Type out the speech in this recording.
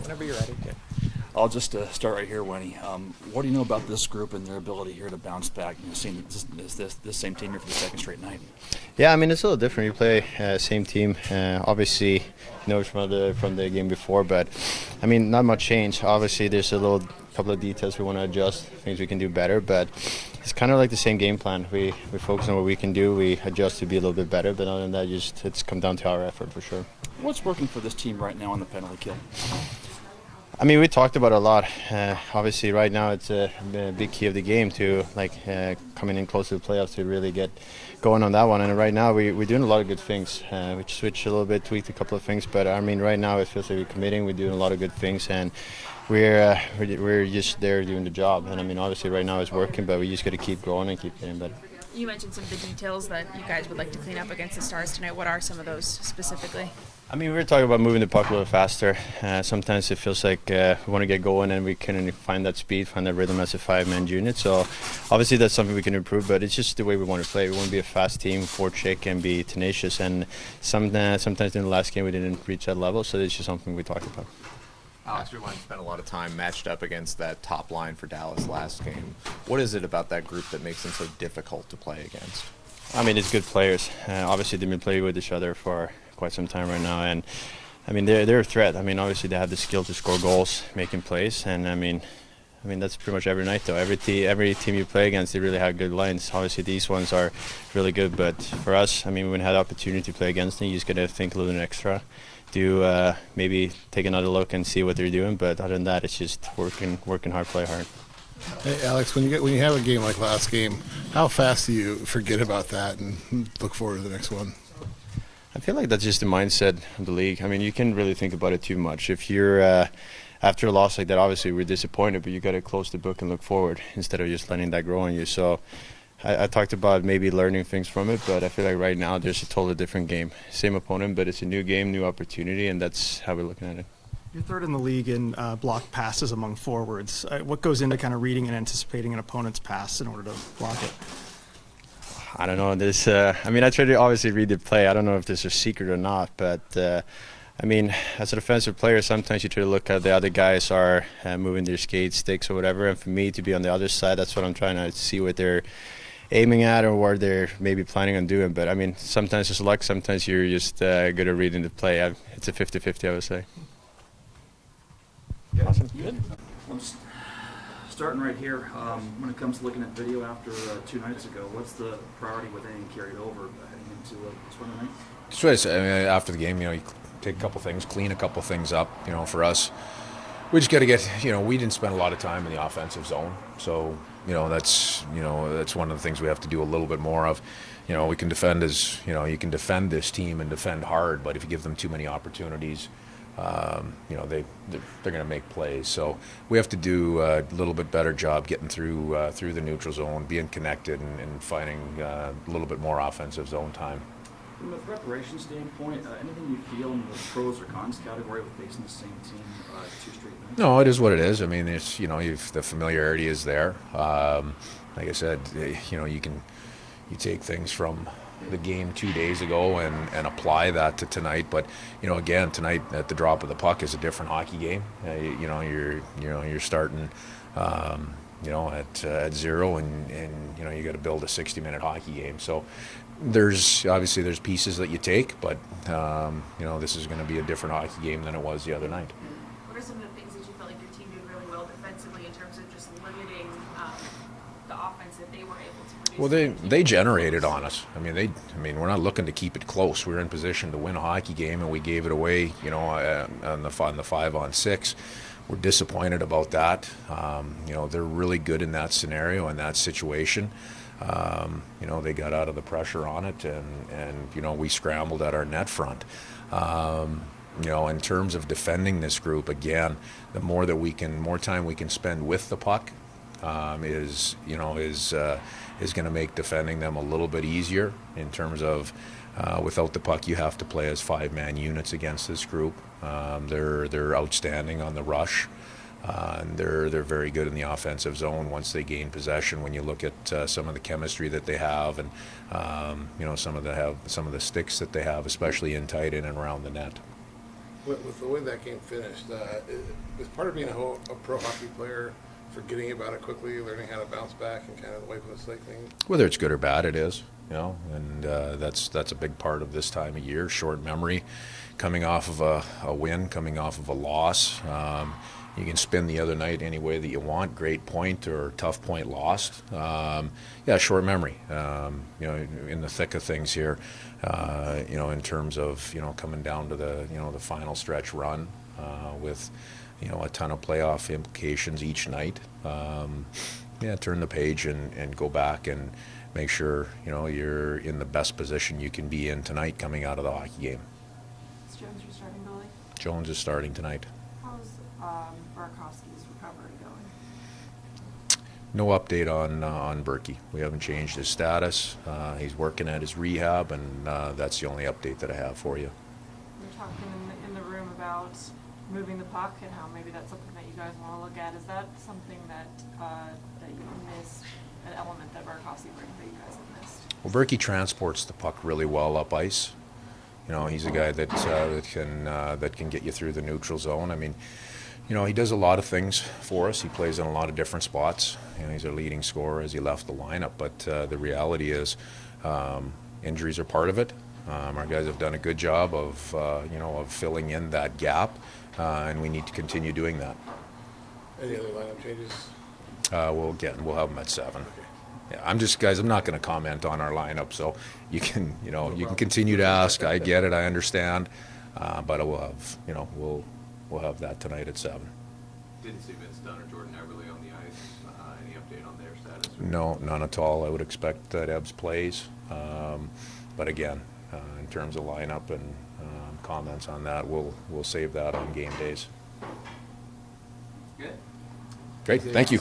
Whenever you're ready. Okay. I'll just start right here, Wenny. What do you know about this group and their ability here to bounce back? You know, seeing this same team here for the second straight night. Yeah, I mean it's a little different. You play same team. Obviously, you know from the game before, but I mean not much change. Obviously, there's a couple of details we want to adjust, things we can do better, but it's kind of like the same game plan. We focus on what we can do. We adjust to be a little bit better, but other than that, it's come down to our effort for sure. What's working for this team right now on the penalty kill? I mean, we talked about it a lot. Obviously, right now it's a big key of the game to coming in close to the playoffs to really get going on that one. And right now we're doing a lot of good things. We switched a little bit, tweaked a couple of things, but I mean, right now it feels like we're committing. We're doing a lot of good things, and we're just there doing the job. And I mean, obviously, right now it's working, but we just got to keep growing and keep getting better. You mentioned some of the details that you guys would like to clean up against the Stars tonight. What are some of those specifically? I mean, we were talking about moving the puck a little faster. Sometimes it feels like we want to get going and we couldn't find that speed, find that rhythm as a five-man unit. So obviously that's something we can improve, but it's just the way we want to play. We want to be a fast team, forecheck, and be tenacious. And sometimes in the last game we didn't reach that level, so it's just something we talked about. Alex, your line spent a lot of time matched up against that top line for Dallas last game. What is it about that group that makes them so difficult to play against? I mean, it's good players. Obviously, they've been playing with each other for quite some time right now, and I mean they're a threat. I mean, obviously they have the skill to score goals, making plays, and I mean that's pretty much every night though. Every team you play against, they really have good lines. Obviously these ones are really good, but for us, I mean, when we had the opportunity to play against them, you just gotta think a little bit extra, do maybe take another look and see what they're doing. But other than that, it's just working hard, play hard. Hey Alex, when you have a game like last game, how fast do you forget about that and look forward to the next one? I feel like that's just the mindset of the league. I mean, you can't really think about it too much. If you're after a loss like that, obviously we're disappointed, but you got to close the book and look forward instead of just letting that grow on you. So I talked about maybe learning things from it, but I feel like right now there's a totally different game. Same opponent, but it's a new game, new opportunity, and that's how we're looking at it. You're third in the league in blocked passes among forwards. What goes into kind of reading and anticipating an opponent's pass in order to block it? I don't know. I mean, I try to obviously read the play. I don't know if this is a secret or not, but I mean, as a defensive player, sometimes you try to look at the other guys are moving their skates, sticks, or whatever. And for me to be on the other side, that's what I'm trying to see what they're aiming at or what they're maybe planning on doing. But I mean, sometimes it's luck. Sometimes you're just good at reading the play. It's a 50-50, I would say. Good. Awesome. Good. Starting right here, when it comes to looking at video after 2 nights ago, what's the priority with anything carried over heading into this one tonight? Just what I said, I mean, after the game, you take a couple things, clean a couple things up. For us, we just got to get. We didn't spend a lot of time in the offensive zone, so that's one of the things we have to do a little bit more of. We can defend you can defend this team and defend hard, but if you give them too many opportunities, they're going to make plays. So we have to do a little bit better job getting through the neutral zone, being connected, and finding a little bit more offensive zone time. From a preparation standpoint, anything you feel in the pros or cons category with facing the same team 2 straight nights? No, it is what it is. I mean, it's the familiarity is there. Like I said, you take things from the game 2 days ago and apply that to tonight, but again, tonight at the drop of the puck is a different hockey game. You're starting at 0 and you got to build a 60-minute hockey game. So there's pieces that you take, but this is going to be a different hockey game than it was the other night. What are some of the things that you felt like your team did really well defensively in terms of just limiting the offense that they were able to produce? Well, they generated on us. I mean, we're not looking to keep it close. We were in position to win a hockey game, and we gave it away. On the 5-on-6. We're disappointed about that. They're really good in that scenario, in that situation. They got out of the pressure on it, and we scrambled at our net front. In terms of defending this group, again, the more time we can spend with the puck, is going to make defending them a little bit easier. In terms of without the puck, you have to play as 5-man units against this group. They're outstanding on the rush. And they're very good in the offensive zone once they gain possession. When you look at some of the chemistry that they have, and some of the sticks that they have, especially in tight in and around the net. With the way that game finished, is part of being a pro hockey player forgetting about it quickly, learning how to bounce back, and kind of the wipe the slate thing? Whether it's good or bad, it is, you know, and that's a big part of this time of year. Short memory, coming off of a win, coming off of a loss. You can spin the other night any way that you want. Great point or tough point lost. Yeah, short memory. You know, in the thick of things here. You know, in terms of coming down to the the final stretch run with a ton of playoff implications each night. Yeah, turn the page and go back and make sure you're in the best position you can be in tonight coming out of the hockey game. Is Jones your starting goalie? Jones is starting tonight. How's Burakovsky's recovery going? No update on Berkey. We haven't changed his status. He's working at his rehab, and that's the only update that I have for you. We're talking in the room about moving the puck and how maybe that's something that you guys want to look at. Is that something that that you miss, an element that Burakovsky brings that you guys have missed? Well, Berkey transports the puck really well up ice. You know, he's a guy that can get you through the neutral zone. I mean, he does a lot of things for us. He plays in a lot of different spots. He's our leading scorer as he left the lineup. But the reality is, injuries are part of it. Our guys have done a good job of of filling in that gap, and we need to continue doing that. Any other lineup changes? We'll have them at 7. Yeah, I'm not going to comment on our lineup, so you can continue to ask. I get it, I understand, but we'll have we'll have that tonight at 7. Didn't see Vince Dunn or Jordan Everly on the ice. Any update on their status? No, none at all. I would expect that Ebbs plays, but again, in terms of lineup and comments on that, we'll save that on game days. Good. Great, thank you.